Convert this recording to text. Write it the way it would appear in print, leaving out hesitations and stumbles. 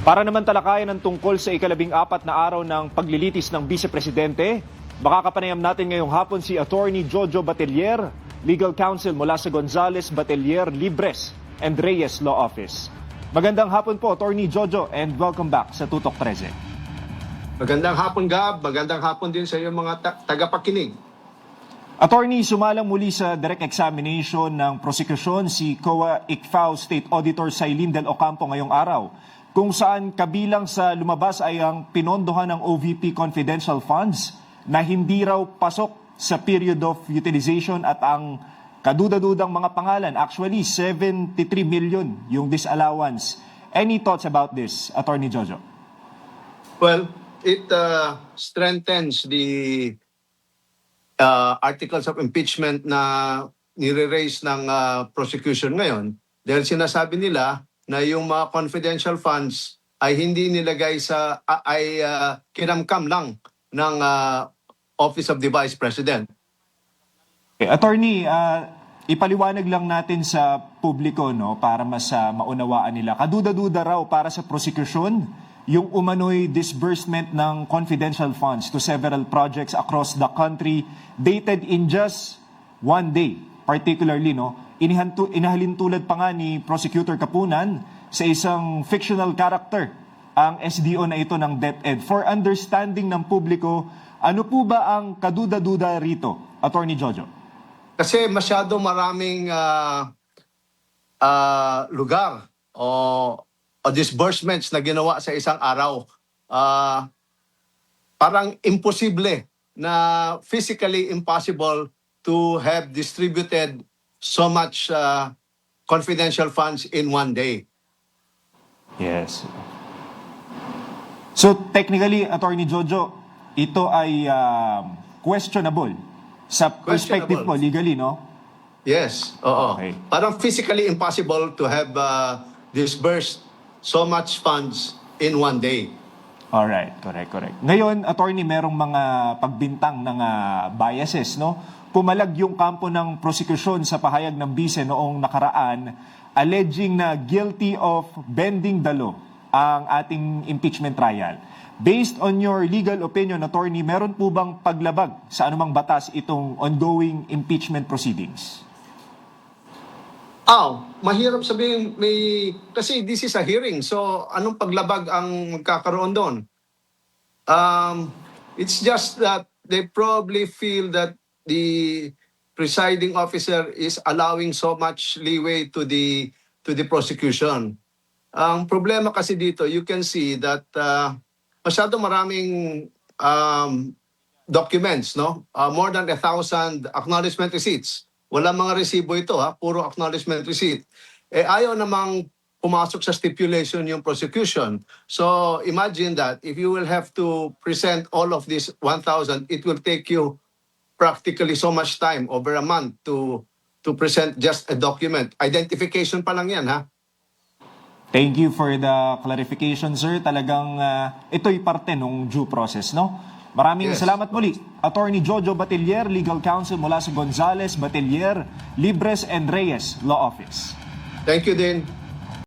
Para naman talakayan ng tungkol sa ika-14 na araw ng paglilitis ng Vice Presidente, makakapanayam natin ngayong hapon si Attorney Jojo Batelier, Legal Counsel mula sa Gonzales, Batelier, Libres and Reyes Law Office. Magandang hapon po, Attorney Jojo, and welcome back sa Tutok 13. Magandang hapon, Gab. Magandang hapon din sa iyong mga tagapakinig. Attorney, sumalang muli sa direct examination ng prosekusyon si COA ICFAO State Auditor Sailin Del Ocampo ngayong araw, kung saan kabilang sa lumabas ay ang pinondohan ng OVP confidential funds na hindi raw pasok sa period of utilization at ang kaduda-dudang mga pangalan. Actually, 73 million yung disallowance. Any thoughts about this, Attorney Jojo? Well, it strengthens the articles of impeachment na nire-raise ng prosecution ngayon dahil sinasabi nila na yung mga confidential funds ay hindi nilagay sa kinamkam lang ng Office of the Vice President. Okay, Attorney, ipaliwanag lang natin sa publiko, no, para mas maunawaan nila. Kaduda-duda raw para sa prosecution yung umano'y disbursement ng confidential funds to several projects across the country dated in just one day. Particularly, no, inahalintulad pa nga ni Prosecutor Kapunan sa isang fictional character ang SDO na ito ng DepEd. For understanding ng publiko, ano po ba ang kaduda-duda rito, Attorney Jojo? Kasi masyado maraming lugar o disbursements na ginawa sa isang araw. Parang imposible na physically impossible to have distributed so much confidential funds in one day. Yes. So technically, Attorney Jojo, ito ay questionable sa perspective mo legally, no? Yes, oo. Okay. Parang physically impossible to have disbursed so much funds in one day. Alright, correct. Ngayon, Attorney, merong mga pagbintang ng biases, no? Pumalag yung kampo ng prosekusyon sa pahayag ng bise noong nakaraan, alleging na guilty of bending the law ang ating impeachment trial. Based on your legal opinion, Attorney, meron po bang paglabag sa anumang batas itong ongoing impeachment proceedings? Mahirap sabihin kasi this is a hearing. So anong paglabag ang magkakaroon doon? It's just that they probably feel that the presiding officer is allowing so much leeway to the prosecution. Ang problema kasi dito, you can see that masyado maraming documents, no? More than 1,000 acknowledgement receipts. Wala mga resibo ito, puro acknowledgement receipt. Ayaw namang pumasok sa stipulation yung prosecution. So imagine that if you will have to present all of this 1,000, it will take you practically so much time, over a month, to present just a document. Identification pa lang yan, ha? Thank you for the clarification, sir. Talagang ito'y parte ng due process, no? Maraming salamat muli. Attorney Jojo Batelier, Legal Counsel mula sa Gonzales, Batelier, Libres and Reyes Law Office. Thank you din.